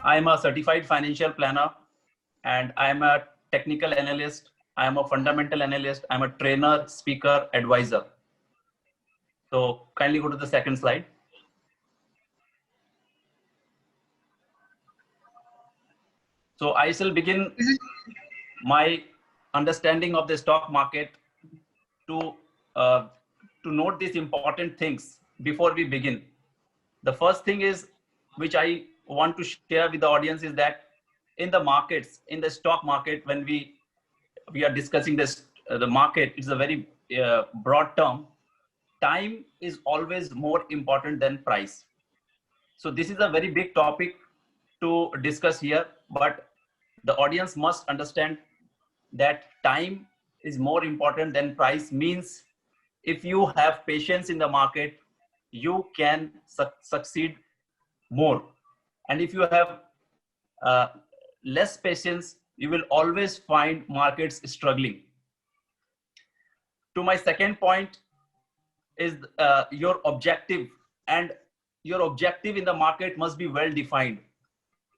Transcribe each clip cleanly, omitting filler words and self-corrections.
I am a certified financial planner, and I am a technical analyst. I am a fundamental analyst. I am a trainer, speaker, advisor. So kindly go to the second slide. So I shall begin my understanding of the stock market to note these important things before we begin. The first thing is, which I want to share with the audience, is that in the markets, in the stock market, when we are discussing this, the market, it's a very broad term. Time is always more important than price. So this is a very big topic to discuss here, but the audience must understand that time is more important than price. Means if you have patience in the market, you can succeed more. And if you have less patience, you will always find markets struggling. To my second point is your objective, and your objective in the market must be well defined.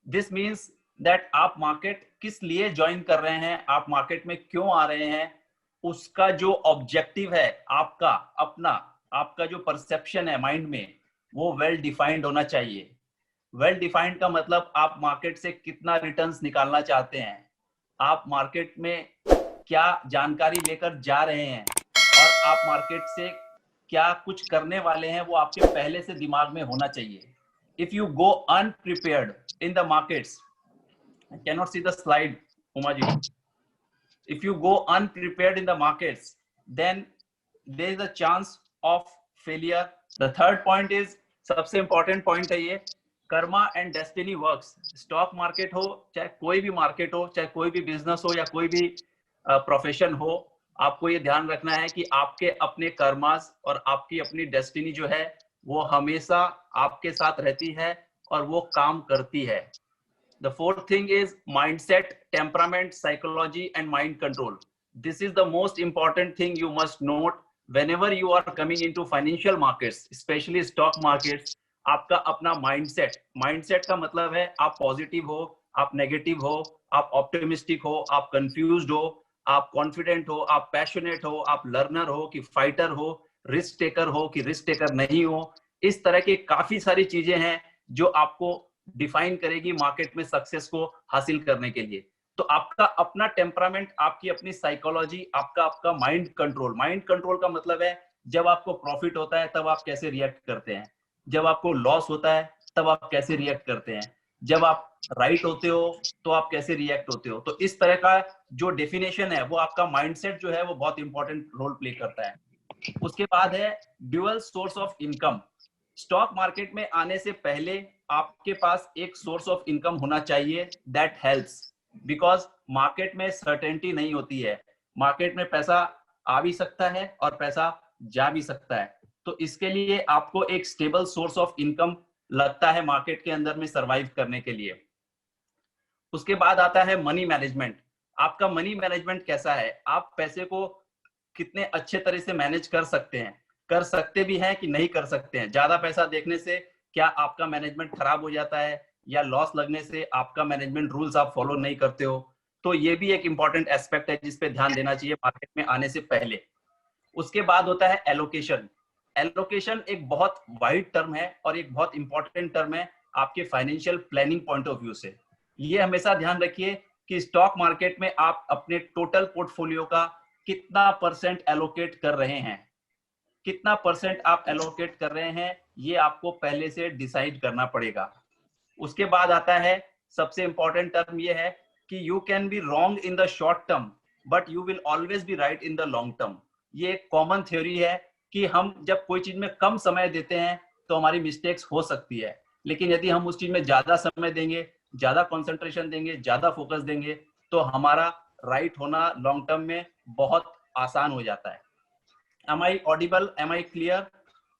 This means that आप market किस लिए join कर रहे हैं, आप market में क्यों आ रहे हैं, उसका जो ऑब्जेक्टिव है आपका अपना, आपका जो परसेप्शन है माइंड में, वो वेल डिफाइंड होना चाहिए. वेल डिफाइंड का मतलब आप मार्केट से कितना रिटर्न्स निकालना चाहते हैं, आप मार्केट में क्या जानकारी लेकर जा रहे हैं, और आप मार्केट से क्या कुछ करने वाले हैं, वो आपके पहले से दिमाग में होना चाहिए. If you go unprepared in the markets, I cannot see the slide, Umaji. If you go unprepared in the markets, then there is a chance of failure. The third point is, सबसे important point है ये, Karma and destiny works. Stock market हो, चाहे कोई भी market हो, चाहे कोई भी बिजनेस हो, या कोई भी प्रोफेशन हो, आपको ये ध्यान रखना है कि आपके अपने कर्मास और आपकी अपनी डेस्टिनी जो है वो हमेशा आपके साथ रहती है और वो काम करती है. The fourth thing is mindset, temperament, psychology and mind control. This is the most important thing you must note whenever you are coming into financial markets, especially stock markets. आपका अपना mindset का मतलब है आप पॉजिटिव हो, आप negative हो, आप ऑप्टिमिस्टिक हो, आप कंफ्यूज्ड हो, आप कॉन्फिडेंट हो, आप पैशनेट हो, आप लर्नर हो कि फाइटर हो, रिस्क टेकर हो कि रिस्क टेकर नहीं हो. इस तरह की काफी सारी चीजें हैं जो आपको डिफाइन करेगी मार्केट में सक्सेस को हासिल करने के लिए. तो आपका अपना टेम्परामेंट, आपकी अपनी साइकोलॉजी, आपका माइंड कंट्रोल का मतलब है जब आपको प्रॉफिट होता है तब आप कैसे रिएक्ट करते हैं, जब आपको लॉस होता है तब आप कैसे रिएक्ट करते हैं, जब आप राइट होते हो तो आप कैसे रिएक्ट होते हो. तो इस तरह का जो डेफिनेशन है वो आपका माइंडसेट जो है वो बहुत इंपॉर्टेंट रोल प्ले करता है. उसके बाद है dual source of income. Stock market में आने से पहले आपके पास एक सोर्स ऑफ इनकम होना चाहिए दैट हेल्प्स, बिकॉज मार्केट में सर्टेनिटी नहीं होती है. मार्केट में पैसा आ भी सकता है और पैसा जा भी सकता है. तो इसके लिए आपको एक स्टेबल सोर्स ऑफ इनकम लगता है मार्केट के अंदर में सरवाइव करने के लिए. उसके बाद आता है मनी मैनेजमेंट. आपका मनी मैनेजमेंट कैसा है, आप पैसे को कितने अच्छे तरह से मैनेज कर सकते हैं, कर सकते भी हैं कि नहीं कर सकते हैं. ज्यादा पैसा देखने से क्या आपका मैनेजमेंट खराब हो जाता है, या लॉस लगने से आपका मैनेजमेंट रूल्स आप फॉलो नहीं करते हो. तो ये भी एक इंपॉर्टेंट एस्पेक्ट है जिस पे ध्यान देना चाहिए मार्केट में आने से पहले. उसके बाद होता है एलोकेशन. एलोकेशन एक बहुत वाइड टर्म है और एक बहुत इंपॉर्टेंट टर्म है आपके financial planning point of view से. ये हमेशा ध्यान रखिए कि स्टॉक मार्केट में आप अपने टोटल पोर्टफोलियो का कितना परसेंट एलोकेट कर रहे हैं, कितना परसेंट आप एलोकेट कर रहे हैं, ये आपको पहले से डिसाइड करना पड़ेगा. उसके बाद आता है सबसे इंपॉर्टेंट टर्म ये है कि you can be wrong in the short term but you will always be right in the long term. ये एक कॉमन थ्योरी है कि हम जब कोई चीज में कम समय देते हैं तो हमारी मिस्टेक्स हो सकती है, लेकिन यदि हम उस चीज में ज्यादा समय देंगे, ज्यादा कॉन्सेंट्रेशन देंगे, ज्यादा फोकस देंगे, तो हमारा राइट होना लॉन्ग टर्म में बहुत आसान हो जाता है. Am I audible? Am I clear?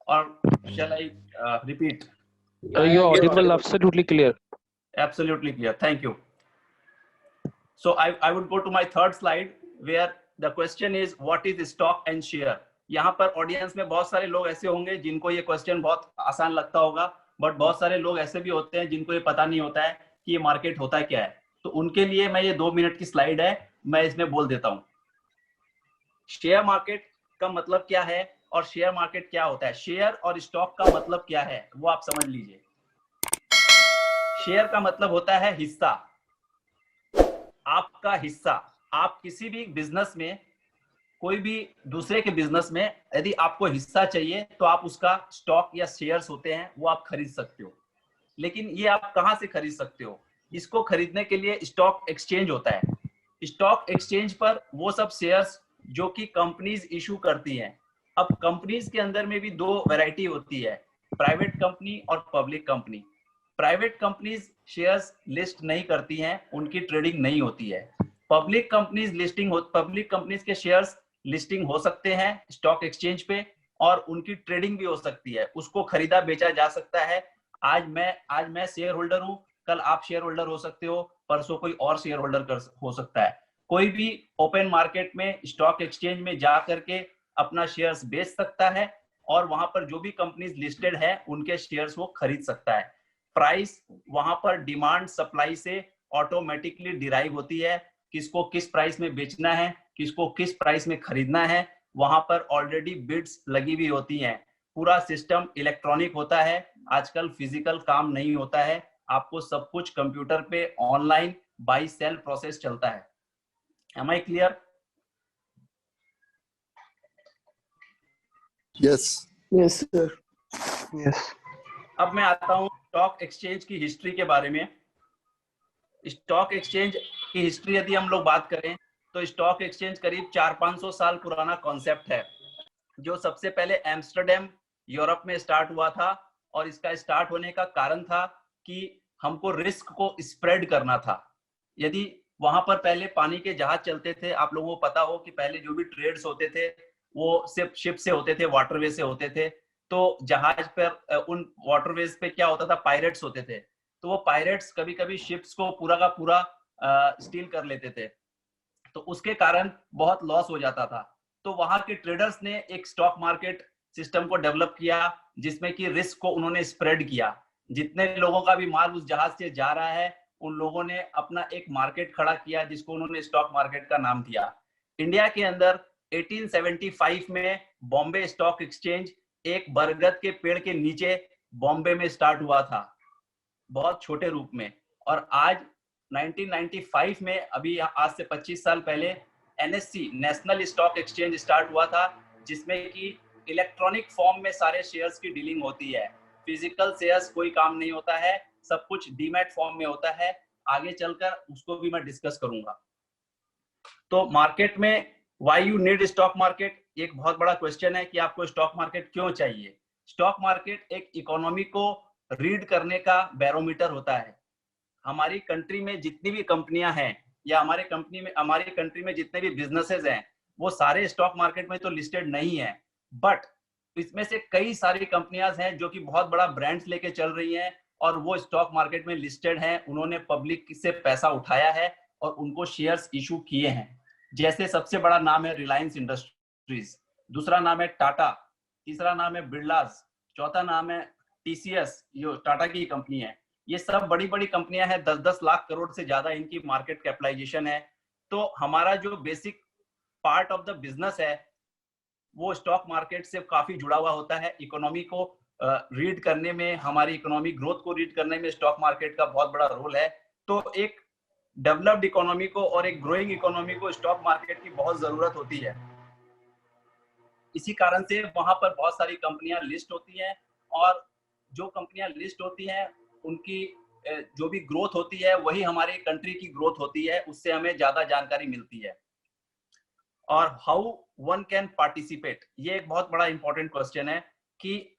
Or shall I repeat? You're audible, absolutely clear. Absolutely clear. Thank you. So I would go to my third slide where the question is what is stock and share. यहाँ पर audience में बहुत सारे लोग ऐसे होंगे जिनको ये क्वेश्चन बहुत आसान लगता होगा, बट बहुत सारे लोग ऐसे भी होते हैं जिनको ये पता नहीं होता है कि ये मार्केट होता है क्या है। तो उनके लिए मैं ये 2 मिनट की स्लाइड है, मैं इसमें बोल देता हूँ। शेयर मार्केट का मतलब क्या है और शेयर मार्केट क्या होता है, शेयर और स्टॉक का मतलब क्या है वो आप समझ लीजिए। शेयर का मतलब होता है हिस्सा, आपका हिस्सा। आप किसी भी बिजनेस में, कोई भी दूसरे के बिजनेस में यदि आपको हिस्सा चाहिए तो आप उसका स्टॉक या शेयर्स होते हैं वो आप खरीद सकते हो। लेकिन ये आप कहां से खरीद सकते हो? इसको खरीदने के लिए स्टॉक एक्सचेंज होता है। स्टॉक एक्सचेंज पर वो सब शेयर्स जो कि कंपनीज इशू करती हैं। अब कंपनीज के अंदर में भी दो वैरायटी होती है, प्राइवेट कंपनी और public company. Private companies shares list नहीं करती हैं, उनकी ट्रेडिंग नहीं होती है। पब्लिक कंपनीज पब्लिक कंपनीज के शेयर्स लिस्टिंग हो सकते हैं स्टॉक एक्सचेंज पे, और उनकी ट्रेडिंग भी हो सकती है, उसको खरीदा बेचा जा सकता है। आज मैं शेयर होल्डर हूं, कल आप शेयर होल्डर हो सकते हो, परसों कोई और शेयर होल्डर हो सकता है। कोई भी ओपन मार्केट में स्टॉक एक्सचेंज में जा करके अपना शेयर्स बेच सकता है, और वहां पर जो भी कंपनीज लिस्टेड है उनके शेयर्स वो खरीद सकता है। प्राइस वहां पर डिमांड सप्लाई से ऑटोमेटिकली डिराइव होती है, किसको किस प्राइस में बेचना है, किसको किस प्राइस में खरीदना है, वहां पर ऑलरेडी बिड्स लगी हुई होती हैं। पूरा सिस्टम इलेक्ट्रॉनिक होता है, आजकल फिजिकल काम नहीं होता है, आपको सब कुछ कंप्यूटर पे ऑनलाइन बाई सेल प्रोसेस चलता है। Am I clear? Yes Yes, sir. Yes. अब मैं आता हूं स्टॉक एक्सचेंज की हिस्ट्री के बारे में। स्टॉक एक्सचेंज की हिस्ट्री यदि हम लोग बात करें तो स्टॉक एक्सचेंज करीब 400-500 साल पुराना कॉन्सेप्ट है, जो सबसे पहले एम्स्टरडेम यूरोप में स्टार्ट हुआ था। और इसका स्टार्ट होने का कारण था कि हमको रिस्क को स्प्रेड करना था। यदि वहां पर पहले पानी के जहाज चलते थे, आप लोगों को पता हो कि पहले जो भी ट्रेड्स होते थे वो सिर्फ शिप से होते थे, वाटरवे से होते थे। तो जहाज पर उन वाटरवेज पे क्या होता था, पायरेट्स होते थे। तो वो पायरेट्स कभी कभी शिप्स को पूरा का पूरा स्टील कर लेते थे, तो उसके कारण बहुत लॉस हो जाता था। तो वहां के ट्रेडर्स ने एक स्टॉक मार्केट सिस्टम को डेवलप किया, जिसमें कि रिस्क को उन्होंने स्प्रेड किया। जितने लोगों का भी माल उस जहाज से जा रहा है, उन लोगों ने अपना एक मार्केट खड़ा किया, जिसको उन्होंने स्टॉक मार्केट का नाम दिया। इंडिया के अंदर 1875 में बॉम्बे स्टॉक एक्सचेंज एक बरगद के पेड़ के नीचे बॉम्बे में स्टार्ट हुआ था, बहुत छोटे रूप में। और आज 1995 में, अभी आज से 25 साल पहले, NSC national stock exchange start हुआ था, जिसमें कि इलेक्ट्रॉनिक फॉर्म में सारे शेयर्स की डीलिंग होती है। फिजिकल शेयर्स कोई काम नहीं होता है, सब कुछ डीमैट फॉर्म में होता है। आगे चलकर उसको भी मैं डिस्कस करूंगा। तो मार्केट में why you need stock market, एक बहुत बड़ा क्वेश्चन है कि आपको स्टॉक मार्केट क्यों चाहिए। स्टॉक मार्केट एक इकोनॉमी को रीड करने का बैरोमीटर होता है। हमारी कंट्री में जितनी भी कंपनियां हैं, या हमारी कंट्री में जितने भी बिजनेसेस हैं, वो सारे स्टॉक मार्केट में तो लिस्टेड नहीं है, बट इसमें से कई सारी कंपनियां हैं जो कि बहुत बड़ा ब्रांड्स लेके चल रही हैं, और वो स्टॉक मार्केट में लिस्टेड हैं। उन्होंने पब्लिक से पैसा उठाया है और उनको शेयर्स इशू किए हैं। जैसे सबसे बड़ा नाम है रिलायंस इंडस्ट्रीज, दूसरा नाम है टाटा, तीसरा नाम है बिरलास, चौथा नाम है टीसीएस, जो टाटा की कंपनी है। ये सब बड़ी बड़ी कंपनियां हैं, 10-10 लाख करोड़ से ज्यादा इनकी मार्केट कैपिटलाइजेशन है। तो हमारा जो basic part of the business है वो स्टॉक मार्केट से काफी जुड़ा हुआ होता है। इकोनॉमी को रीड करने में, हमारी इकोनॉमिक ग्रोथ को रीड करने में स्टॉक मार्केट का बहुत बड़ा रोल है। तो एक डेवलप्ड इकोनॉमी को और एक ग्रोइंग इकोनॉमी को स्टॉक मार्केट की बहुत जरूरत होती है। इसी कारण से वहां पर बहुत सारी कंपनियां लिस्ट होती हैं, और जो कंपनियां लिस्ट होती हैं उनकी जो भी ग्रोथ होती है वही हमारी कंट्री की ग्रोथ होती है, उससे हमें ज्यादा जानकारी मिलती है। और हाउ वन कैन पार्टिसिपेट, ये एक बहुत बड़ा इंपॉर्टेंट क्वेश्चन है कि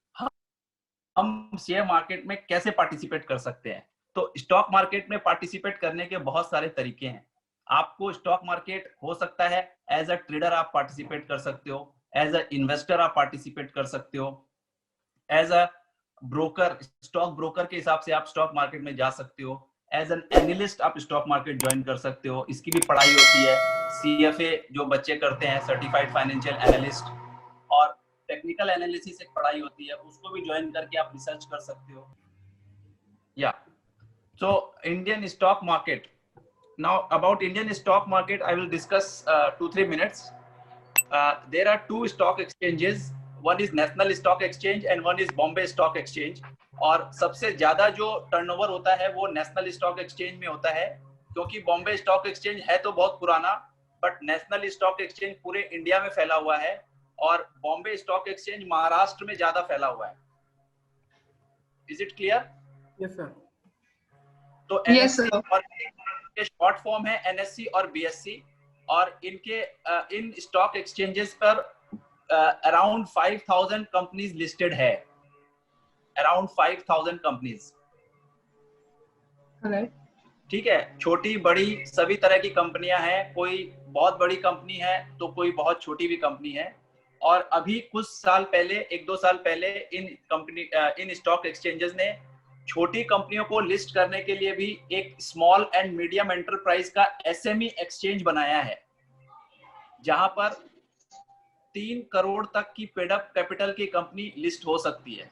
हम शेयर मार्केट में कैसे पार्टिसिपेट कर सकते हैं। तो स्टॉक मार्केट में पार्टिसिपेट करने के बहुत सारे तरीके हैं। आपको स्टॉक मार्केट हो सकता है एज अ ट्रेडर आप पार्टिसिपेट कर सकते हो, एज अ इन्वेस्टर आप पार्टिसिपेट कर सकते हो, as a broker, stock broker के हिसाब से आप स्टॉक मार्केट में जा सकते हो, एज एन एनालिस्ट आप स्टॉक मार्केट ज्वाइन कर सकते हो। इसकी भी पढ़ाई होती है, सीएफए जो बच्चे करते हैं, सर्टिफाइड फाइनेंशियल एनालिस्ट, और टेक्निकल एनालिसिस एक पढ़ाई होती है, उसको भी ज्वाइन करके आप रिसर्च कर सकते हो। या So Indian stock market. Now about Indian stock market, I will discuss 2-3 minutes. There are two stock exchanges. One is National Stock Exchange and one is Bombay Stock Exchange. और सबसे ज्यादा जो टर्नओवर होता है वो नेशनल स्टॉक एक्सचेंज में होता है, क्योंकि बॉम्बे स्टॉक एक्सचेंज है तो बहुत पुराना, बट नेशनल स्टॉक एक्सचेंज पूरे इंडिया में फैला हुआ है और बॉम्बे स्टॉक एक्सचेंज महाराष्ट्र में ज्यादा फैला हुआ है. Is it clear? Yes sir. तो Yes, NSE sir. और के शॉर्ट फॉर्म है NSE और BSE, और इनके इन स्टॉक एक्सचेंजेस पर अराउंड 5000 कंपनीज लिस्टेड है. Around 5000 companies. Correct. ठीक है, छोटी बड़ी सभी तरह की कंपनियां हैं. कोई बहुत बड़ी कंपनी है तो कोई बहुत छोटी भी कंपनी है. और अभी कुछ साल पहले, 1-2 साल पहले इन स्टॉक एक्सचेंजेस ने छोटी कंपनियों को लिस्ट करने के लिए भी एक स्मॉल एंड मीडियम एंटरप्राइज का SME एक्सचेंज बनाया है, जहां पर 3 करोड़ तक की पेड अप कैपिटल की कंपनी लिस्ट हो सकती है.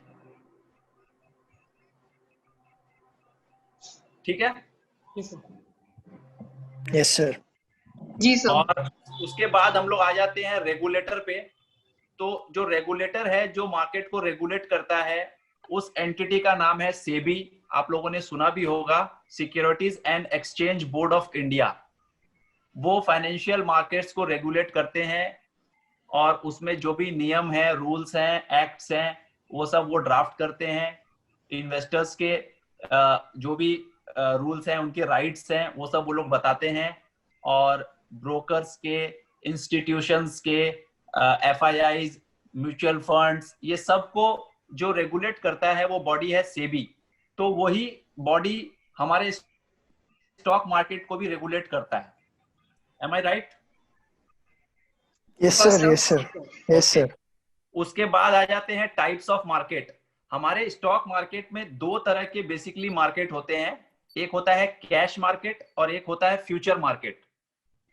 ठीक है? Yes, sir. Yes sir. जी सर. और उसके बाद हम लोग आ जाते हैं रेगुलेटर पे. तो जो रेगुलेटर है, जो मार्केट को रेगुलेट करता है, उस एंटिटी का नाम है सेबी. आप लोगों ने सुना भी होगा, securities and exchange board of India. वो फाइनेंशियल मार्केट्स को रेगुलेट करते हैं और उसमें जो भी नियम है, रूल्स हैं, एक्ट्स हैं, वो सब वो ड्राफ्ट करते हैं. इन्वेस्टर्स के जो भी रूल्स हैं, उनके राइट्स हैं, वो सब वो लोग बताते हैं. और ब्रोकर्स के, इंस्टीट्यूशंस के, FIIs, म्यूचुअल फंड्स, ये सब को जो रेगुलेट करता है वो बॉडी है सेबी. तो वही बॉडी हमारे स्टॉक मार्केट को भी रेगुलेट करता है. Am I right? Yes sir. Yes sir. Yes sir. उसके बाद आ जाते हैं टाइप्स ऑफ मार्केट. हमारे स्टॉक मार्केट में 2 तरह के बेसिकली मार्केट होते हैं. एक होता है कैश मार्केट और एक होता है फ्यूचर मार्केट.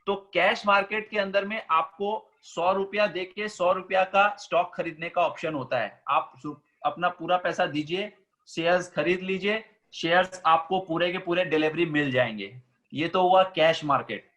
तो कैश मार्केट के अंदर में आपको 100 रुपया दे के 100 रुपया का स्टॉक खरीदने का ऑप्शन होता है. आप अपना पूरा पैसा दीजिए, शेयर्स खरीद लीजिए, शेयर्स आपको पूरे के पूरे डिलीवरी मिल जाएंगे. ये तो हुआ कैश मार्केट.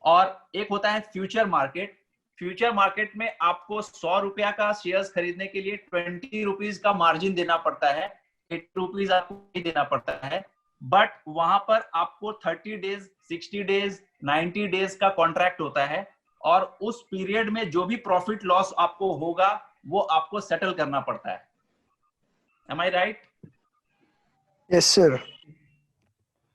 और एक होता है फ्यूचर मार्केट. फ्यूचर मार्केट में आपको 100 रुपया का शेयर्स खरीदने के लिए 20 रुपीज का मार्जिन देना पड़ता है. 8 रुपीज आपको देना पड़ता है. बट वहां पर आपको 30 डेज, 60 डेज, 90 डेज का कॉन्ट्रैक्ट होता है, और उस पीरियड में जो भी प्रॉफिट लॉस आपको होगा वो आपको सेटल करना पड़ता है. Am I right? Yes sir.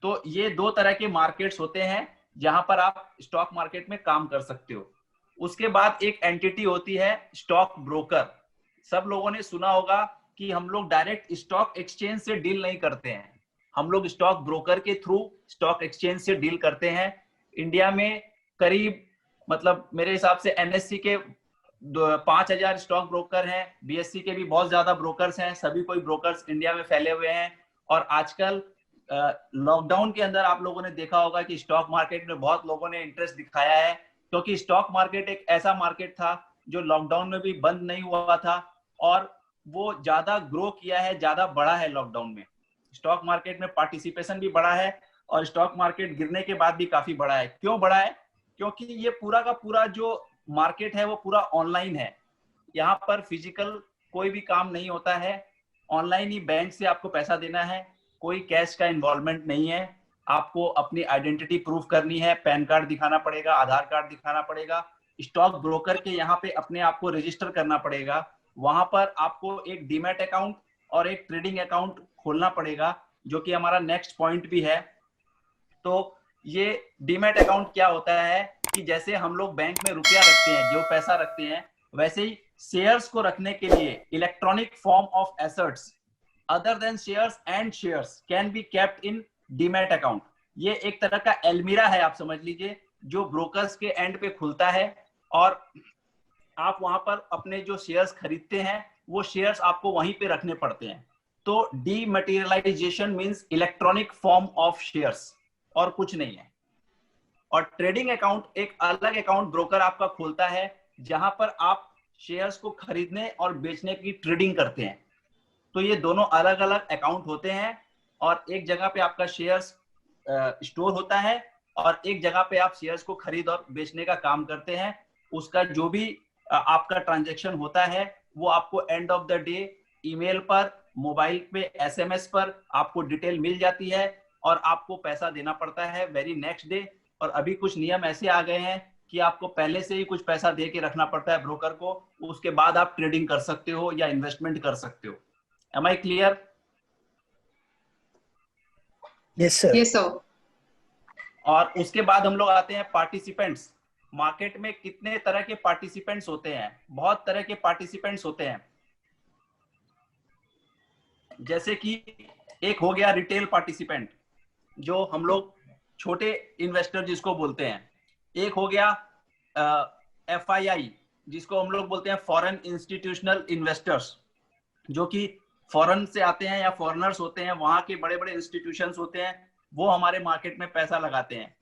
तो ये 2 तरह के मार्केट्स होते हैं जहां पर आप स्टॉक मार्केट में काम कर सकते हो. उसके बाद एक एंटिटी होती है स्टॉक ब्रोकर. सब लोगों ने सुना होगा कि हम लोग डायरेक्ट स्टॉक एक्सचेंज से डील नहीं करते हैं, हम लोग स्टॉक ब्रोकर के थ्रू स्टॉक एक्सचेंज से डील करते हैं. इंडिया में करीब, मतलब मेरे हिसाब से NSE के 5000 स्टॉक ब्रोकर हैं, BSE के भी बहुत ज्यादा ब्रोकर्स हैं. सभी कोई ब्रोकर्स इंडिया में फैले हुए हैं. और आजकल लॉकडाउन के अंदर आप लोगों ने देखा होगा कि स्टॉक मार्केट में बहुत लोगों ने इंटरेस्ट दिखाया है, क्योंकि स्टॉक मार्केट एक ऐसा मार्केट था जो लॉकडाउन में भी बंद नहीं हुआ था, और वो ज्यादा ग्रो किया है, ज्यादा बढ़ा है लॉकडाउन में. स्टॉक मार्केट में पार्टिसिपेशन भी बढ़ा है और स्टॉक मार्केट गिरने के बाद भी काफी बढ़ा है. क्यों बढ़ा है? क्योंकि ये पूरा का पूरा जो मार्केट है वो पूरा ऑनलाइन है. यहाँ पर फिजिकल कोई भी काम नहीं होता है. ऑनलाइन ही बैंक से आपको पैसा देना है, कोई कैश का इन्वॉल्वमेंट नहीं है. आपको अपनी आइडेंटिटी प्रूफ करनी है, पैन कार्ड दिखाना पड़ेगा, आधार कार्ड दिखाना पड़ेगा. स्टॉक ब्रोकर के यहाँ पे अपने आप को रजिस्टर करना पड़ेगा. वहां पर आपको एक डीमैट अकाउंट और एक ट्रेडिंग अकाउंट खोलना पड़ेगा, जो कि हमारा नेक्स्ट पॉइंट भी है. तो ये डीमैट अकाउंट क्या होता है कि जैसे हम लोग बैंक में रुपया रखते हैं, जो पैसा रखते हैं, वैसे ही शेयर्स को रखने के लिए electronic form of assets other than shares and shares can be kept in demat account. ये एक तरह का एलमीरा है, आप समझ लीजिए, जो ब्रोकर्स के एंड पे खुलता है, और आप वहां पर अपने जो शेयर्स खरीदते हैं वो शेयर्स आपको वहीं पे रखने पड़ते हैं. तो dematerialisation means electronic form of shares, और कुछ नहीं है. और ट्रेडिंग अकाउंट एक अलग अकाउंट ब्रोकर आपका खोलता है, जहां पर आप शेयर्स को खरीदने और बेचने की ट्रेडिंग करते हैं. तो ये दोनों अलग अलग अकाउंट होते हैं. और एक जगह पे आपका शेयर्स स्टोर होता है और एक जगह पे आप शेयर्स को खरीद और बेचने का काम करते हैं। उसका जो भी आपका ट्रांजैक्शन होता है वो आपको end of the day email पर, मोबाइल पे, एसएमएस पर आपको डिटेल मिल जाती है और आपको पैसा देना पड़ता है वेरी नेक्स्ट डे। और अभी कुछ नियम ऐसे आ गए हैं कि आपको पहले से ही कुछ पैसा दे के रखना पड़ता है ब्रोकर को, उसके बाद आप ट्रेडिंग कर सकते हो या इन्वेस्टमेंट कर सकते हो। Am I clear? Yes sir. Yes, sir. और उसके बाद हम लोग आते हैं पार्टिसिपेंट्स। मार्केट में कितने तरह के पार्टिसिपेंट्स होते हैं? बहुत तरह के पार्टिसिपेंट्स होते हैं। जैसे कि एक हो गया रिटेल पार्टिसिपेंट, जो हम लोग छोटे इन्वेस्टर जिसको बोलते हैं। एक हो गया FII, जिसको हम लोग बोलते हैं फॉरेन इंस्टीट्यूशनल इन्वेस्टर्स, जो कि फॉरेन से आते हैं या फॉरेनर्स होते हैं, वहां के बड़े बड़े इंस्टीट्यूशंस होते हैं, वो हमारे मार्केट में पैसा लगाते हैं।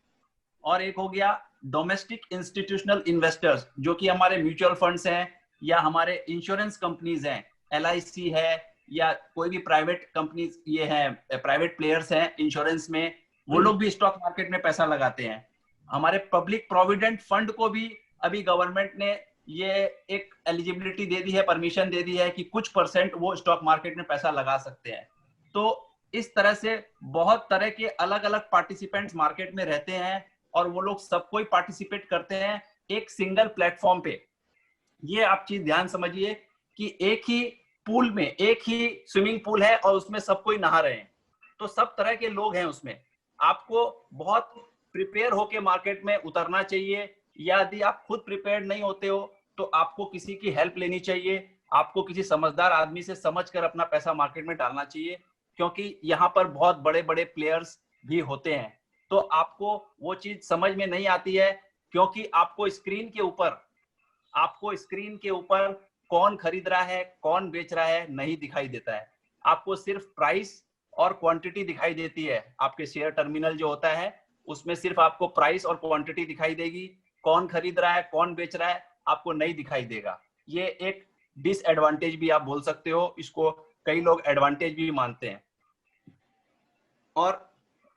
और एक हो गया डोमेस्टिक इंस्टीट्यूशनल इन्वेस्टर्स, जो कि हमारे म्यूचुअल फंड्स हैं या हमारे इंश्योरेंस कंपनीज हैं, LIC है या कोई भी प्राइवेट कंपनीज ये हैं, प्राइवेट प्लेयर्स हैं इंश्योरेंस में, वो लोग भी स्टॉक मार्केट में पैसा लगाते हैं। हमारे पब्लिक प्रोविडेंट फंड को भी अभी गवर्नमेंट ने ये एक एलिजिबिलिटी दे दी है, परमिशन दे दी है कि कुछ % वो स्टॉक मार्केट में पैसा लगा सकते हैं। तो इस तरह से बहुत तरह के अलग अलग पार्टिसिपेंट्स मार्केट में रहते हैं और वो लोग सब कोई पार्टिसिपेट करते हैं एक सिंगल प्लेटफॉर्म पे। ये आप चीज ध्यान समझिए कि एक ही पूल में, एक ही स्विमिंग पूल है और उसमें सब कोई नहा रहे हैं, तो सब तरह के लोग हैं उसमें। आपको बहुत प्रिपेयर होके मार्केट में उतरना चाहिए। यदि आप खुद प्रिपेयर नहीं होते हो तो आपको किसी की हेल्प लेनी चाहिए, आपको किसी समझदार आदमी से समझकर अपना पैसा मार्केट में डालना चाहिए, क्योंकि यहाँ पर बहुत बड़े बड़े प्लेयर्स भी होते हैं। तो आपको वो चीज समझ में नहीं आती है, क्योंकि आपको स्क्रीन के ऊपर कौन खरीद रहा है, कौन बेच रहा है नहीं दिखाई देता है। आपको सिर्फ प्राइस और क्वांटिटी दिखाई देती है। आपके शेयर टर्मिनल जो होता है उसमें सिर्फ आपको प्राइस और क्वांटिटी दिखाई देगी, कौन खरीद रहा है, कौन बेच रहा है आपको नहीं दिखाई देगा। ये एक डिसएडवांटेज भी आप बोल सकते हो, इसको कई लोग एडवांटेज भी मानते हैं। और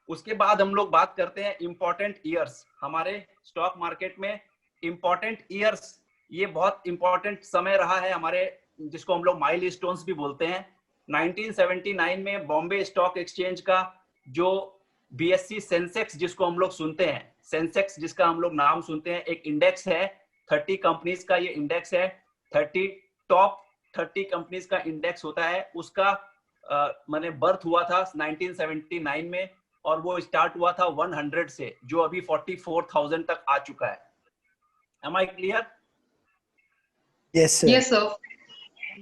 उसके बाद हम लोग बात करते हैं इंपॉर्टेंट ईयर्स। हमारे स्टॉक मार्केट में इंपॉर्टेंट ईयर्स, ये बहुत इंपॉर्टेंट समय रहा है हमारे, जिसको हम लोग माइलस्टोन्स भी बोलते हैं। 1979 में बॉम्बे स्टॉक एक्सचेंज का जो BSE सेंसेक्स जिसको हम लोग सुनते हैं, सेंसेक्स जिसका हम लोग नाम सुनते हैं, एक इंडेक्स है 30 कंपनीज का। ये इंडेक्स है 30 टॉप 30 कंपनीज का इंडेक्स होता है। उसका मैंने बर्थ हुआ था 1979 में और वो स्टार्ट हुआ था 100 से, जो अभी 44,000 तक आ चुका है। Am I clear? Yes sir. Yes, sir.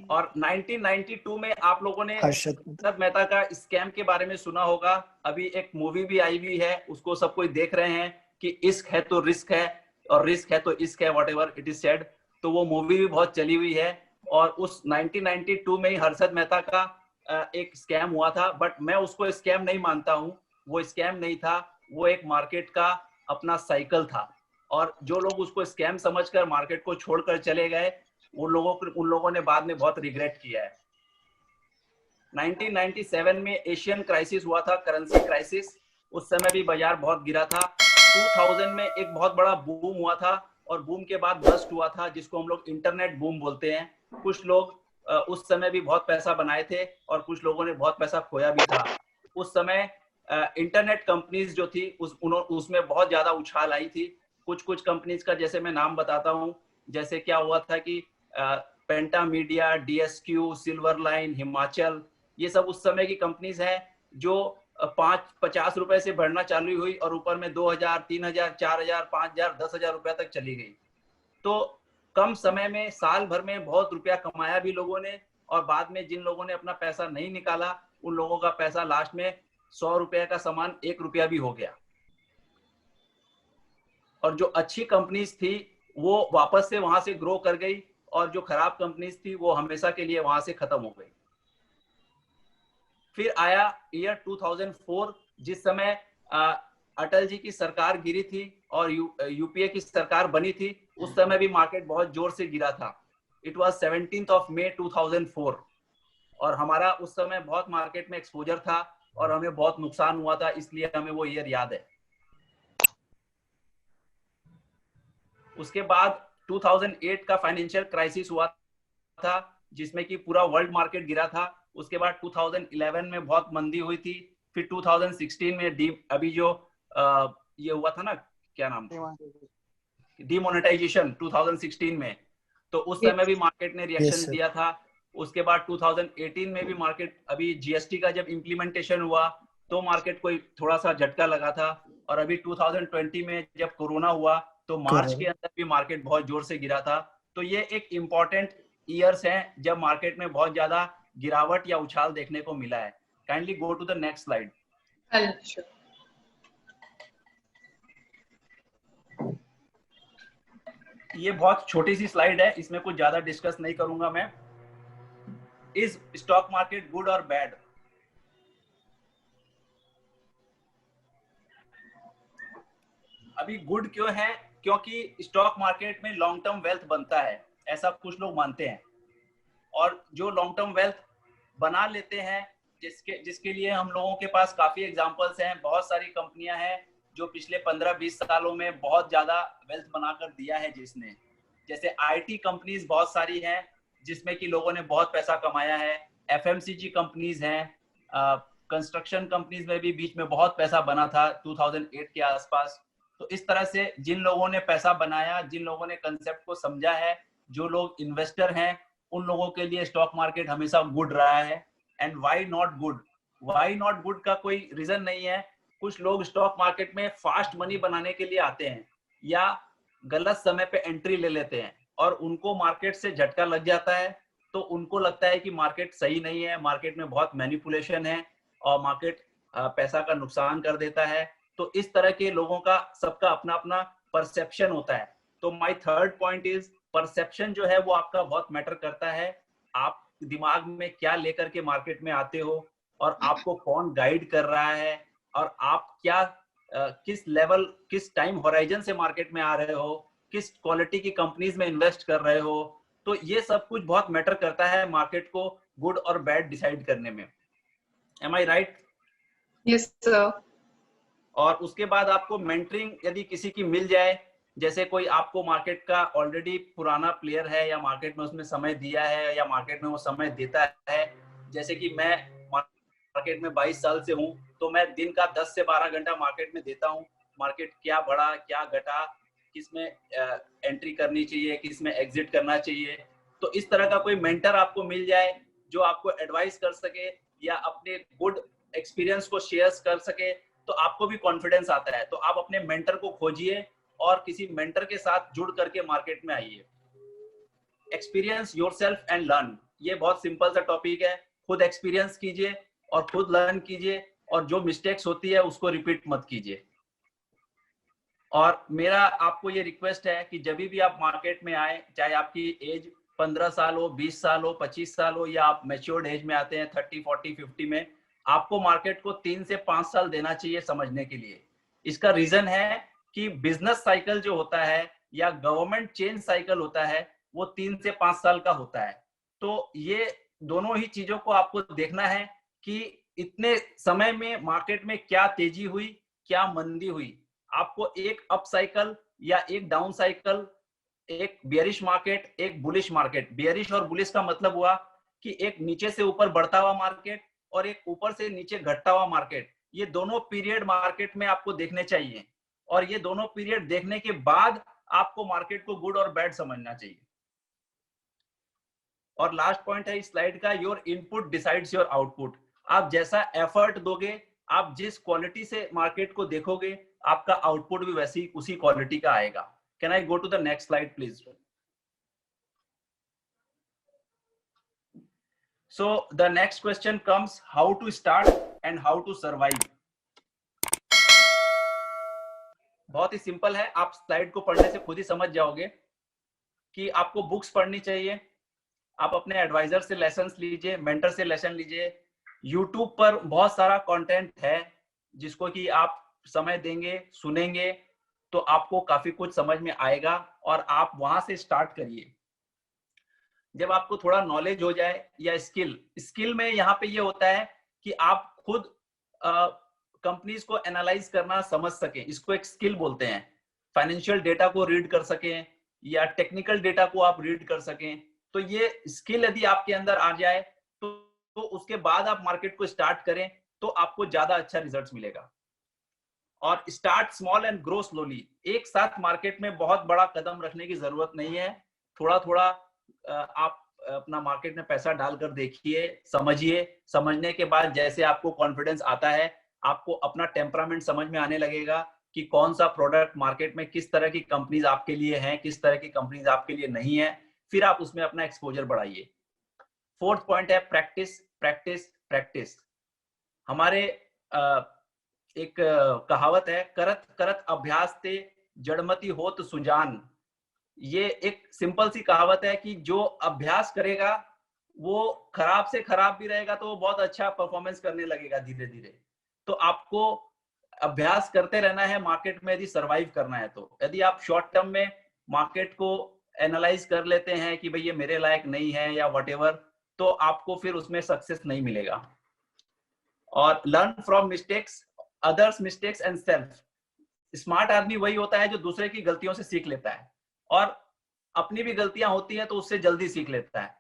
और 1992 में आप लोगों ने हर्षद मेहता का स्कैम के बारे में सुना होगा। अभी एक मूवी भी आई हुई है, उसको सब कोई देख रहे हैं कि इश्क है तो रिस्क है और रिस्क है तो इश्क है, व्हाटएवर इट इज सेड। तो वो मूवी भी बहुत चली हुई है और उस 1992 में ही हर्षद मेहता का एक स्कैम हुआ था। बट मैं उसको स्कैम नहीं मानता हूँ, वो स्कैम नहीं था, वो एक मार्केट का अपना साइकिल था। और जो लोग उसको स्कैम समझकर मार्केट को छोड़कर चले गए, उन लोगों ने बाद में बहुत रिग्रेट किया है। 1997 में एशियन क्राइसिस हुआ था, करेंसी क्राइसिस। उस समय भी बाजार बहुत गिरा था। 2000 में एक बहुत बड़ा बूम हुआ था और बूम के बाद बस्ट हुआ था, जिसको हम लोग इंटरनेट बूम बोलते हैं। कुछ लोग उस समय भी बहुत पैसा बनाए थे और कुछ लोगों ने बहुत पैसा खोया भी था। उस समय इंटरनेट कंपनीज जो थी उसमें बहुत ज्यादा उछाल आई थी। कुछ कंपनीज का जैसे मैं नाम बताता हूँ, जैसे क्या हुआ था कि Penta Media, DSQ, silver line, Himachal, ये सब उस समय की कंपनीज हैं जो 50 रुपए से बढ़ना चालू हुई और ऊपर में 2000, 3000, 4000, 5000, 10,000 रुपया तक चली गई। तो कम समय में, साल भर में बहुत रुपया कमाया भी लोगों ने, और बाद में जिन लोगों ने अपना पैसा नहीं निकाला उन लोगों का पैसा लास्ट में 100 रुपए का सामान 1 रुपया भी हो गया। और जो अच्छी कंपनीज थी वो वापस से वहां से ग्रो कर गई और जो खराब कंपनीज थी वो हमेशा के लिए वहां से खत्म हो गई। फिर आया ईयर 2004, जिस समय अटल जी की सरकार गिरी थी और UPA की सरकार बनी थी। उस समय भी मार्केट बहुत जोर से गिरा था। It was 17th of May 2004 और हमारा उस समय बहुत मार्केट में एक्सपोजर था। और हमें बहुत नुकसान हुआ था, इसलिए हमें वो ईयर याद है। उसके बाद 2008 का फाइनेंशियल क्राइसिस हुआ था, जिसमें कि पूरा वर्ल्ड मार्केट गिरा था। उसके बाद 2011 में बहुत मंदी हुई थी। फिर 2016 में अभी जो ये हुआ था ना, क्या नाम, डिमोनेटाइजेशन 2016 में, तो उस समय भी मार्केट ने रिएक्शन दिया था। उसके बाद 2018 में भी मार्केट, अभी जीएसटी का जब इम्प्लीमेंटेशन हुआ तो मार्केट को थोड़ा सा झटका लगा था। और अभी 2020 में जब कोरोना हुआ तो मार्च के अंदर भी मार्केट बहुत जोर से गिरा था। तो ये एक इम्पॉर्टेंट ईयर्स हैं जब मार्केट में बहुत ज्यादा गिरावट या उछाल देखने को मिला है। Kindly go to the next slide. ये बहुत छोटी सी स्लाइड है, इसमें कुछ ज्यादा डिस्कस नहीं करूंगा मैं। इज स्टॉक मार्केट गुड और बैड? अभी गुड क्यों है? क्योंकि स्टॉक मार्केट में लॉन्ग टर्म वेल्थ बनता है, ऐसा कुछ लोग मानते हैं। और जो लॉन्ग टर्म वेल्थ बना लेते हैं, जिसके लिए हम लोगों के पास काफी एग्जांपल्स हैं। बहुत सारी कंपनियां हैं जो पिछले 15-20 सालों में बहुत ज्यादा वेल्थ बनाकर दिया है जिसने। जैसे आईटी कंपनीज बहुत सारी हैं जिसमें कि लोगों ने बहुत पैसा कमाया है। एफएमसीजी कंपनीज हैं, कंस्ट्रक्शन कंपनीज में भी बीच में बहुत पैसा बना था 2008 के आसपास। तो इस तरह से जिन लोगों ने पैसा बनाया, जिन लोगों ने कंसेप्ट को समझा है, जो लोग इन्वेस्टर हैं, उन लोगों के लिए स्टॉक मार्केट हमेशा गुड रहा है। And why not good? Why not good का कोई रीजन नहीं है। कुछ लोग स्टॉक मार्केट में फास्ट मनी बनाने के लिए आते हैं या गलत समय पे एंट्री ले लेते हैं और उनको मार्केट से झटका लग जाता है, तो उनको लगता है कि मार्केट सही नहीं है, मार्केट में बहुत मैनिपुलेशन है और मार्केट पैसा का नुकसान कर देता है। तो इस तरह के लोगों का सबका अपना अपना परसेप्शन होता है। तो my third point is, perception जो है वो आपका बहुत मैटर करता है। आप दिमाग में क्या लेकर के मार्केट में आते हो और आपको कौन गाइड कर रहा है और आप क्या किस लेवल, किस टाइम होराइजन से मार्केट में आ रहे हो, किस क्वालिटी की कंपनीज में इन्वेस्ट कर रहे हो। तो ये सब कुछ बहुत मैटर करता है मार्केट को गुड और बैड डिसाइड करने में। M I right? Yes sir. और उसके बाद आपको मेंटरिंग यदि किसी की मिल जाए, जैसे कोई आपको मार्केट का ऑलरेडी पुराना प्लेयर है या मार्केट में उसमें समय दिया है या मार्केट में वो समय देता है। जैसे कि मैं मार्केट में 22 साल से हूँ, तो मैं दिन का 10 से 12 घंटा मार्केट में देता हूँ। मार्केट क्या बढ़ा, क्या घटा, किसमें एंट्री करनी चाहिए, किसमें एग्जिट करना चाहिए। तो इस तरह का कोई मेंटर आपको मिल जाए जो आपको एडवाइस कर सके या अपने गुड एक्सपीरियंस को शेयर कर सके, तो आपको भी कॉन्फिडेंस आता है। तो आप अपने मेंटर को खोजिए और किसी मेंटर के साथ जुड़ करके मार्केट में आइए। एक्सपीरियंस योरसेल्फ एंड लर्न, ये बहुत सिंपल सा टॉपिक है। खुद एक्सपीरियंस कीजिए और खुद लर्न कीजिए और जो मिस्टेक्स होती है उसको रिपीट मत कीजिए। और मेरा आपको ये रिक्वेस्ट है कि जब भी आप मार्केट में आए, चाहे आपकी एज 15 साल हो, 20 साल हो, 25 साल हो, या आप मैच्योर्ड एज में आते हैं 30, 40, 50 में, आपको मार्केट को 3 से 5 साल देना चाहिए समझने के लिए। इसका रीजन है कि बिजनेस साइकिल जो होता है या गवर्नमेंट चेंज साइकिल होता है वो 3 से 5 साल का होता है। तो ये दोनों ही चीजों को आपको देखना है कि इतने समय में मार्केट में क्या तेजी हुई, क्या मंदी हुई। आपको एक अप साइकिल या एक डाउन साइकिल, एक बियरिश मार्केट, एक बुलिश मार्केट। बियरिश और बुलिश का मतलब हुआ कि एक नीचे से ऊपर बढ़ता हुआ मार्केट और एक ऊपर से नीचे घटता हुआ मार्केट। ये दोनों पीरियड मार्केट में आपको देखने चाहिए और ये दोनों पीरियड देखने के बाद आपको मार्केट को गुड और बैड समझना चाहिए। और लास्ट पॉइंट है इस स्लाइड का, your input decides your output. आप जैसा एफर्ट दोगे, आप जिस क्वालिटी से मार्केट को देखोगे, आपका आउटपुट भी वैसी उसी क्वालिटी का आएगा। Can I go to the next slide please? So the next question comes, how to start and how to survive. बहुत ही सिंपल है, आप स्लाइड को पढ़ने से खुद ही समझ जाओगे कि आपको बुक्स पढ़नी चाहिए। आप अपने एडवाइजर से लेसन्स लीजिए, मेंटर से लेसन लीजिए। यूट्यूब पर बहुत सारा कंटेंट है जिसको कि आप समय देंगे, सुनेंगे, तो आपको काफी कुछ समझ में आएगा और आप वहां से स्टार्ट करिए। जब आपको थोड़ा नॉलेज हो जाए या स्किल में यहाँ पे ये होता है कि आप खुद कंपनीज को एनालाइज करना समझ सके, इसको एक स्किल बोलते हैं। फाइनेंशियल डेटा को रीड कर सकें या टेक्निकल डेटा को आप रीड कर सकें, तो ये स्किल यदि आपके अंदर आ जाए तो उसके बाद आप मार्केट को स्टार्ट करें तो आपको ज्यादा अच्छा रिजल्ट्स मिलेगा। और start small and grow slowly. एक साथ मार्केट में बहुत बड़ा कदम रखने की जरूरत नहीं है, थोड़ा थोड़ा आप अपना मार्केट में पैसा डालकर देखिए, समझिए। समझने के बाद जैसे आपको कॉन्फिडेंस आता है, आपको अपना टेम्परामेंट समझ में आने लगेगा कि कौन सा प्रोडक्ट मार्केट में, किस तरह की कंपनीज आपके लिए हैं, किस तरह की कंपनीज आपके लिए नहीं है, फिर आप उसमें अपना एक्सपोजर बढ़ाइए। फोर्थ पॉइंट है प्रैक्टिस प्रैक्टिस प्रैक्टिस। हमारे एक कहावत है, करत करत अभ्यास ते जड़मती होत सुजान। ये एक सिंपल सी कहावत है कि जो अभ्यास करेगा वो खराब से खराब भी रहेगा तो वो बहुत अच्छा परफॉर्मेंस करने लगेगा धीरे धीरे। तो आपको अभ्यास करते रहना है मार्केट में यदि सरवाइव करना है। तो यदि आप शॉर्ट टर्म में मार्केट को एनालाइज कर लेते हैं कि भाई ये मेरे लायक नहीं है या व्हाटएवर, तो आपको फिर उसमें सक्सेस नहीं मिलेगा। और learn from mistakes, others mistakes and self. Smart आदमी वही होता है जो दूसरे की गलतियों से सीख लेता है और अपनी भी गलतियां होती है तो उससे जल्दी सीख लेता है।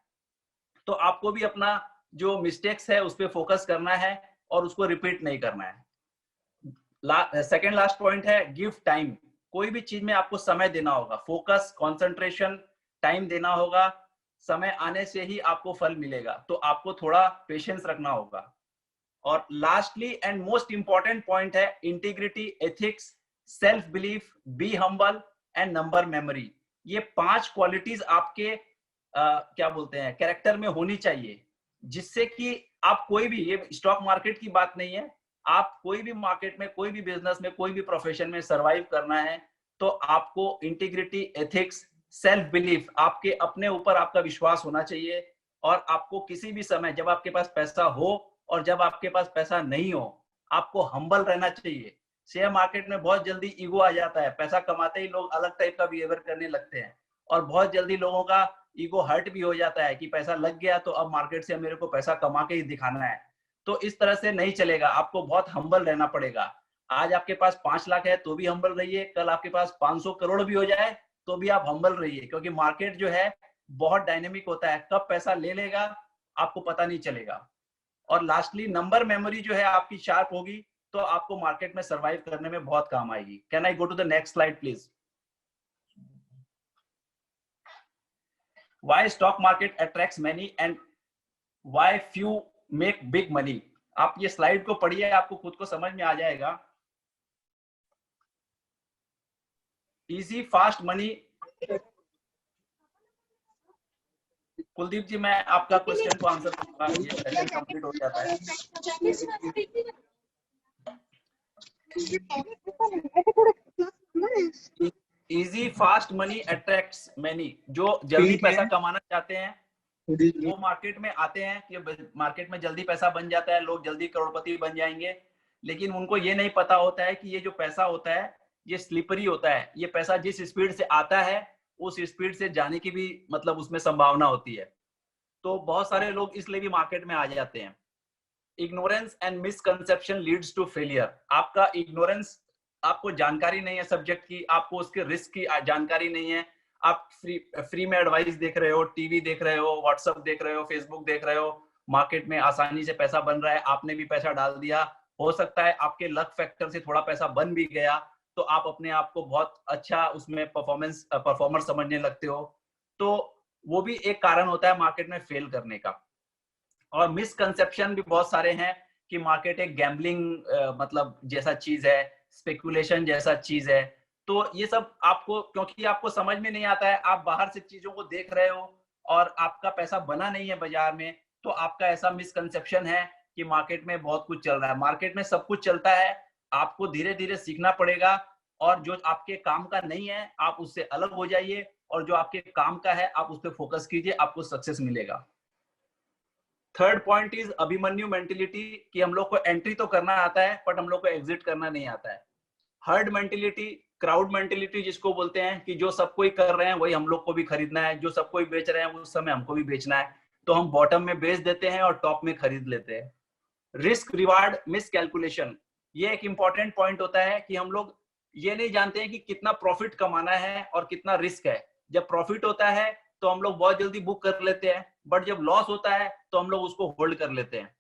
तो आपको भी अपना जो मिस्टेक्स है उस पर फोकस करना है और उसको रिपीट नहीं करना है। सेकेंड लास्ट पॉइंट है गिव टाइम। कोई भी चीज में आपको समय देना होगा, फोकस, कंसंट्रेशन, टाइम देना होगा। समय आने से ही आपको फल मिलेगा, तो आपको थोड़ा पेशेंस रखना होगा। और lastly and most important point है integrity, ethics, self belief, be humble and number memory. ये 5 क्वालिटीज आपके क्या बोलते हैं कैरेक्टर में होनी चाहिए, जिससे कि आप कोई भी, ये स्टॉक मार्केट की बात नहीं है, आप कोई भी मार्केट में, कोई भी बिजनेस में, कोई भी प्रोफेशन में सरवाइव करना है तो आपको इंटीग्रिटी, एथिक्स, सेल्फ बिलीफ, आपके अपने ऊपर आपका विश्वास होना चाहिए। और आपको किसी भी समय, जब आपके पास पैसा हो और जब आपके पास पैसा नहीं हो, आपको हम्बल रहना चाहिए। शेयर मार्केट में बहुत जल्दी ईगो आ जाता है, पैसा कमाते ही लोग अलग टाइप का बिहेवियर करने लगते हैं और बहुत जल्दी लोगों का ईगो हर्ट भी हो जाता है कि पैसा लग गया तो अब मार्केट से मेरे को पैसा कमा के ही दिखाना है। तो इस तरह से नहीं चलेगा, आपको बहुत हम्बल रहना पड़ेगा। आज आपके पास 5 लाख है तो भी हम्बल रहिए, कल आपके पास 500 करोड़ भी हो जाए तो भी आप हम्बल रहिए, क्योंकि मार्केट जो है बहुत डायनेमिक होता है, कब पैसा ले लेगा आपको पता नहीं चलेगा। और लास्टली नंबर मेमोरी जो है आपकी शार्प होगी तो आपको मार्केट में सरवाइव करने में बहुत काम आएगी। Can I go to the next slide please. Why stock market attracts many and why few make big money? आप ये स्लाइड को पढ़िए, आपको खुद को समझ में आ जाएगा। Easy fast money. Kuldeep ji, मैं आपका क्वेश्चन को आंसर करूंगा, ये सेशन कंप्लीट हो जाता है। Easy fast money attracts many. जो जल्दी पैसा कमाना चाहते हैं वो मार्केट में आते हैं कि मार्केट में जल्दी पैसा बन जाता है, लोग जल्दी करोड़पति बन जाएंगे, लेकिन उनको ये नहीं पता होता है कि ये जो पैसा होता है ये स्लिपरी होता है। ये पैसा जिस स्पीड से आता है उस स्पीड से जाने की भी मतलब उसमें संभावना होती है। तो बहुत सारे लोग इसलिए भी मार्केट में आ जाते हैं। Ignorance and misconception leads to failure. आपका इग्नोरेंस, आपको जानकारी नहीं है सब्जेक्ट की, आपको उसके रिस्क की जानकारी नहीं है, आप फ्री में एडवाइस देख रहे हो, टीवी देख रहे हो, व्हाट्सएप देख रहे हो, फेसबुक देख रहे हो, मार्केट में आसानी से पैसा बन रहा है, आपने भी पैसा डाल दिया। हो सकता है आपके लक फैक्टर से थोड़ा पैसा बन भी गया तो आप अपने आप को बहुत अच्छा उसमें परफॉर्मर समझने लगते हो। तो वो भी एक कारण होता है मार्केट में फेल करने का। और मिसकंसेप्शन भी बहुत सारे हैं कि मार्केट एक गैम्बलिंग मतलब जैसा चीज है, स्पेकुलेशन जैसा चीज है। तो ये सब आपको, क्योंकि आपको समझ में नहीं आता है, आप बाहर से चीजों को देख रहे हो और आपका पैसा बना नहीं है बाजार में, तो आपका ऐसा मिसकंसेप्शन है कि मार्केट में बहुत कुछ चल रहा है। मार्केट में सब कुछ चलता है, आपको धीरे धीरे सीखना पड़ेगा और जो आपके काम का नहीं है आप उससे अलग हो जाइए और जो आपके काम का है आप उस पर फोकस कीजिए, आपको सक्सेस मिलेगा। Third point is Abhimanyu mentality, कि हम लोग को एंट्री तो करना आता है बट हम लोग को एग्जिट करना नहीं आता है। हर्ड मेंटेलिटी, क्राउड मेंटेलिटी जिसको बोलते हैं कि जो सब कोई कर रहे हैं वही हम लोग को भी खरीदना है, जो सब कोई बेच रहे हैं उस समय हमको भी बेचना है, तो हम बॉटम में बेच देते हैं और टॉप में खरीद लेते हैं। रिस्क रिवार्ड मिस कैलकुलेशन, ये एक इंपॉर्टेंट पॉइंट होता है कि हम लोग ये नहीं जानते हैं कि कितना प्रॉफिट कमाना है और कितना रिस्क है। जब प्रॉफिट होता है तो हम लोग बहुत जल्दी बुक कर लेते हैं, बट जब लॉस होता है तो हम लोग उसको होल्ड कर लेते हैं।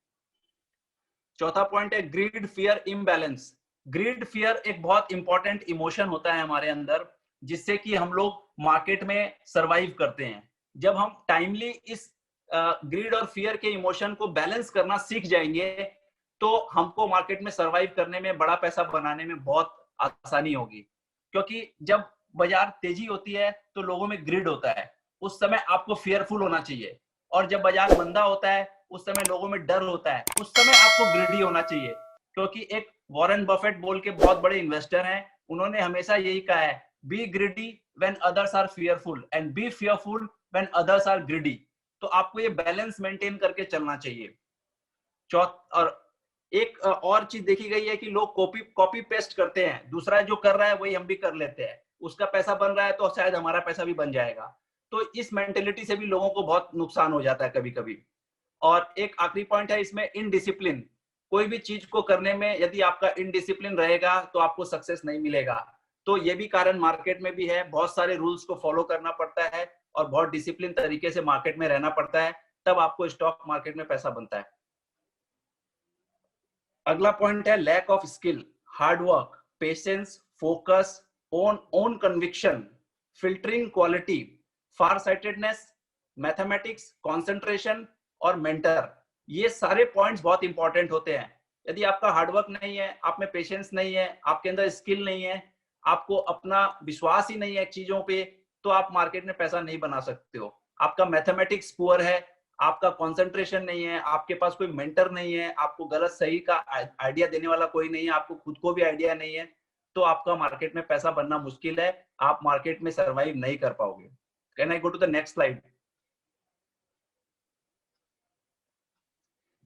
चौथा पॉइंट है greed fear imbalance. Greed fear एक बहुत इंपॉर्टेंट इमोशन होता है हमारे अंदर, जिससे कि हम लोग मार्केट में सरवाइव करते हैं। जब हम टाइमली इस ग्रीड और फियर के इमोशन को बैलेंस करना सीख जाएंगे तो हमको मार्केट में सरवाइव करने में, बड़ा पैसा बनाने में बहुत आसानी होगी। क्योंकि जब बाजार तेजी होती है तो लोगों में ग्रिड होता है, उस समय आपको फियरफुल होना चाहिए। और जब बाजार मंदा होता है उस समय लोगों में डर होता है, उस समय आपको ग्रिडी होना चाहिए। क्योंकि एक वॉरेन बफेट बोल के बहुत बड़े इन्वेस्टर हैं, उन्होंने हमेशा यही कहा है, be greedy when others are fearful and be fearful when others are greedy. तो आपको ये बैलेंस मेंटेन करके चलना चाहिए। और एक और चीज देखी गई है कि लोग कॉपी पेस्ट करते हैं, दूसरा जो कर रहा है वही हम भी कर लेते हैं, उसका पैसा बन रहा है तो शायद हमारा पैसा भी बन जाएगा। तो इस मेंटेलिटी से भी लोगों को बहुत नुकसान हो जाता है कभी कभी। और एक आखिरी पॉइंट है इसमें, इनडिसिप्लिन। कोई भी चीज को करने में यदि आपका इनडिसिप्लिन रहेगा तो आपको सक्सेस नहीं मिलेगा। तो ये भी कारण मार्केट में भी है, बहुत सारे रूल्स को फॉलो करना पड़ता है और बहुत डिसिप्लिन तरीके से मार्केट में रहना पड़ता है, तब आपको स्टॉक मार्केट में पैसा बनता है। अगला पॉइंट है lack of skill, hard work, patience, focus, own conviction, filtering quality, farsightedness, mathematics, concentration और मेंटर। ये सारे पॉइंट्स बहुत इंपॉर्टेंट होते हैं। यदि आपका हार्डवर्क नहीं है, आप में पेशेंस नहीं है, आपके अंदर स्किल नहीं है, आपको अपना विश्वास ही नहीं है चीजों पे, तो आप मार्केट में पैसा नहीं बना सकते हो। आपका मैथमेटिक्स पुअर है, आपका कंसंट्रेशन नहीं है, आपके पास कोई मेंटर नहीं है, आपको गलत सही का आइडिया देने वाला कोई नहीं है, आपको खुद को भी आइडिया नहीं है, तो आपका मार्केट में पैसा बनना मुश्किल है, आप मार्केट में सरवाइव नहीं कर पाओगे। Can I go to the next slide?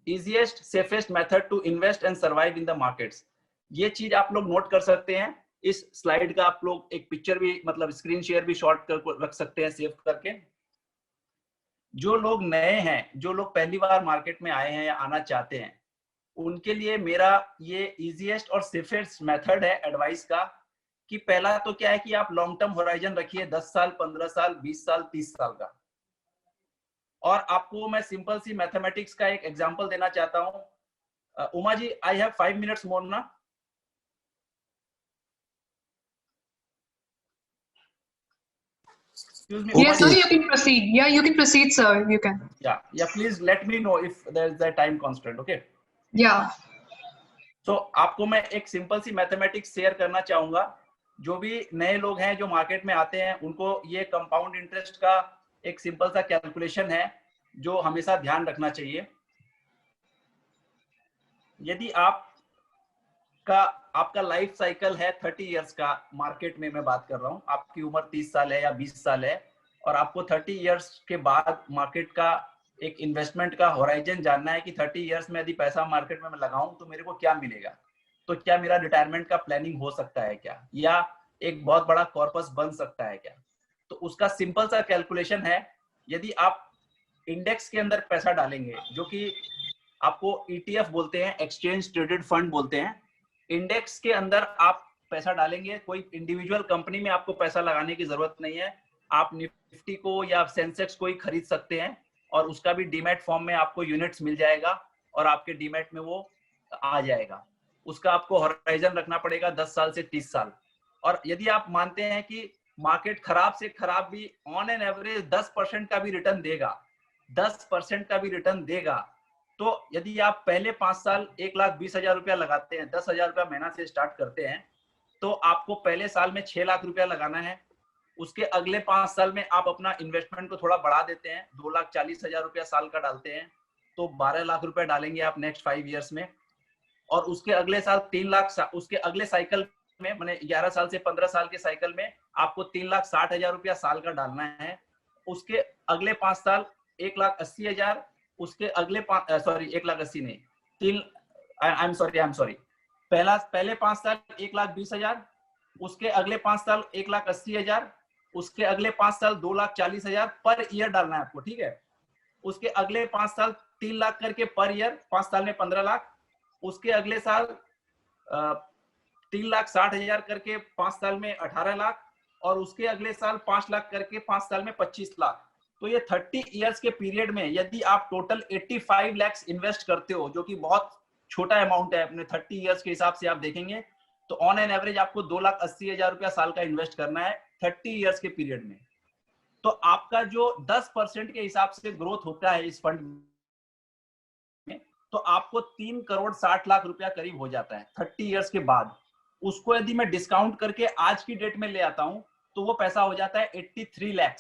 Easiest, safest method to invest and survive in the markets। ये चीज आप लोग नोट कर सकते हैं। इस स्लाइड का आप लोग एक पिक्चर भी, मतलब स्क्रीन शेयर भी शॉर्ट कर रख सकते हैं सेव करके। जो लोग नए हैं, जो लोग पहली बार मार्केट में आए हैं या आना चाहते हैं, उनके लिए मेरा ये इजीएस्ट और सेफेस्ट मेथड है एडवाइस का, कि पहला तो क्या है कि आप लॉन्ग टर्म होराइजन रखिए, 10 साल, 15 साल, 20 साल, 30 साल का। और आपको मैं सिंपल सी मैथमेटिक्स का एक एग्जांपल देना चाहता हूं। Uma ji, I have 5 minutes more ना? Excuse me, Yes, sir, you can proceed. Yeah, you can proceed, sir. You can. Yeah, please let me know if there is a time constraint, okay? Yeah. So आपको मैं एक simple सी mathematics share करना चाहूंगा। जो भी नए लोग हैं जो मार्केट में आते हैं, उनको ये कंपाउंड इंटरेस्ट का एक सिंपल सा कैलकुलेशन है जो हमेशा ध्यान रखना चाहिए। यदि आपका लाइफ साइकिल है 30 इयर्स का, मार्केट में मैं बात कर रहा हूँ, आपकी उम्र 30 साल है या 20 साल है, और आपको 30 इयर्स के बाद मार्केट का एक इन्वेस्टमेंट का होराइजन जानना है कि 30 इयर्स में यदि पैसा मार्केट में मैं लगाऊं तो मेरे को क्या मिलेगा, तो क्या मेरा रिटायरमेंट का प्लानिंग हो सकता है क्या, या एक बहुत बड़ा कॉर्पस बन सकता है क्या। तो उसका सिंपल सा कैलकुलेशन है, यदि आप इंडेक्स के अंदर पैसा डालेंगे, जो कि आपको ETF बोलते हैं, एक्सचेंज ट्रेडेड फंड बोलते हैं, इंडेक्स के अंदर आप पैसा डालेंगे, कोई इंडिविजुअल कंपनी में आपको पैसा लगाने की जरूरत नहीं है, आप निफ्टी को या सेंसेक्स को ही खरीद सकते हैं, और उसका भी डीमैट फॉर्म में आपको यूनिट्स मिल जाएगा और आपके डीमैट में वो आ जाएगा। उसका आपको होराइजन रखना पड़ेगा 10 साल से 30 साल। और यदि आप मानते हैं कि मार्केट खराब से खराब भी ऑन एन एवरेज 10% का भी रिटर्न देगा, 10% का भी रिटर्न देगा, तो यदि आप पहले 5 साल 1,20,000 रुपया लगाते हैं, 10,000 रुपया महीना से स्टार्ट करते हैं, तो आपको पहले साल में 6 लाख रुपया लगाना है। उसके अगले 5 साल में आप अपना इन्वेस्टमेंट को थोड़ा बढ़ा देते हैं, 2,40,000 रुपया साल का डालते हैं, तो 12 लाख रुपया डालेंगे आप नेक्स्ट 5 इयर्स में। और उसके अगले साल 3 लाख, उसके अगले साइकिल में, मैंने 11 साल से 15 साल के साइकिल में आपको 3,60,000 रुपया साल का डालना है। उसके अगले 5 साल 1,80,000, उसके अगले 1,80,000 नहीं, आई एम सॉरी, पहले 5 साल 1,20,000, उसके अगले 5 साल 1,80,000, उसके अगले 5 साल 2,40,000 पर ईयर डालना है आपको, ठीक है। उसके अगले 5 साल 3 लाख करके पर ईयर, 5 साल में 15 लाख, उसके अगले साल 3,60,000 करके 5 साल में 18 लाख, और उसके अगले साल 5 लाख करके 5 साल में 25 लाख। तो ये 30 इयर्स के पीरियड में यदि आप टोटल 85 लाख इन्वेस्ट करते हो, जो कि बहुत छोटा अमाउंट है अपने 30 इयर्स के हिसाब से आप देखेंगे, तो ऑन एन एवरेज आपको 2,80,000 रुपया साल का इन्वेस्ट करना है 30 इयर्स के पीरियड में। तो आपका जो 10% के हिसाब से ग्रोथ होता है इस फंड में, तो आपको 3,60,00,000 रुपया करीब हो जाता है 30 इयर्स के बाद। उसको यदि मैं डिस्काउंट करके आज की डेट में ले आता हूं, तो वो पैसा हो जाता है 83 लाख।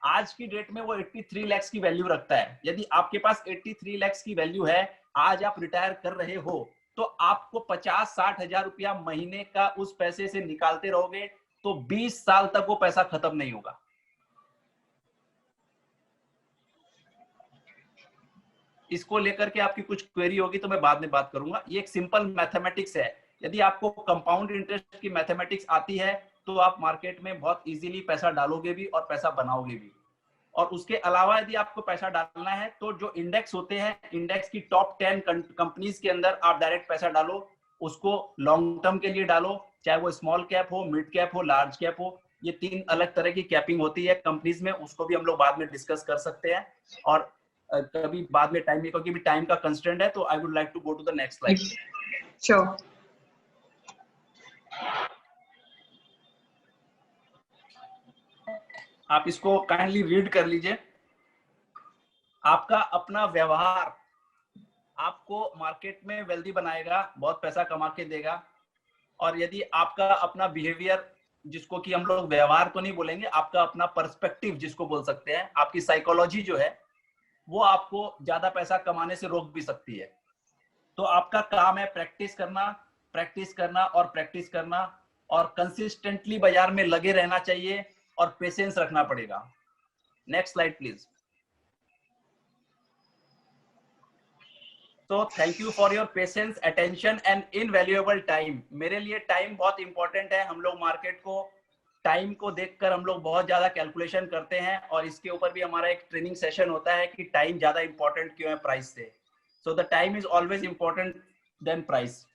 आज की डेट में वो 83 लाख की वैल्यू रखता है। यदि आपके पास 83 लाख की वैल्यू है, आज आप रिटायर कर रहे हो, तो आपको 50-60 हजार रुपया महीने का उस पैसे से निकालते रहोगे, तो 20 साल तक वो पैसा खत्म नहीं होगा। इसको लेकर के आपकी कुछ क्वेरी होगी तो मैं बाद में बात करूंगा। ये एक सिंपल मैथमेटिक्स है। यदि आपको कंपाउंड इंटरेस्ट की मैथमेटिक्स आती है, तो आप मार्केट में बहुत इजीली पैसा डालोगे भी और पैसा बनाओगे भी। और उसके अलावा यदि आपको पैसा डालना है, तो जो इंडेक्स होते हैं, इंडेक्स की टॉप 10 कंपनीज के अंदर आप डायरेक्ट पैसा डालो। उसको लॉन्ग टर्म के लिए डालो, चाहे वो स्मॉल कैप हो, मिड कैप हो, लार्ज कैप हो। ये 3 अलग तरह की कैपिंग होती है कंपनीज में, उसको भी हम लोग बाद में डिस्कस कर सकते हैं। और कभी बाद में टाइम, क्योंकि भी टाइम का कंस्ट्रेंट है, तो I would like to go to the next slide. Sure. आप इसको काइंडली रीड कर लीजिए। आपका अपना व्यवहार आपको मार्केट में वेल्दी बनाएगा, बहुत पैसा कमा के देगा। और यदि आपका अपना बिहेवियर, जिसको कि हम लोग व्यवहार तो नहीं बोलेंगे, आपका अपना पर्सपेक्टिव जिसको बोल सकते हैं, आपकी साइकोलॉजी जो है, वो आपको ज्यादा पैसा कमाने से रोक भी सकती है। तो आपका काम है प्रैक्टिस करना, प्रैक्टिस करना और प्रैक्टिस करना, और कंसिस्टेंटली बाजार में लगे रहना चाहिए और पेशेंस रखना पड़ेगा। Next slide please. तो thank you for your patience, attention and invaluable time. मेरे लिए टाइम बहुत इंपॉर्टेंट है। हम लोग मार्केट को, टाइम को देखकर हम लोग बहुत ज्यादा कैलकुलेशन करते हैं, और इसके ऊपर भी हमारा एक ट्रेनिंग सेशन होता है कि टाइम ज्यादा इंपॉर्टेंट क्यों है प्राइस से। So the time is always important than price.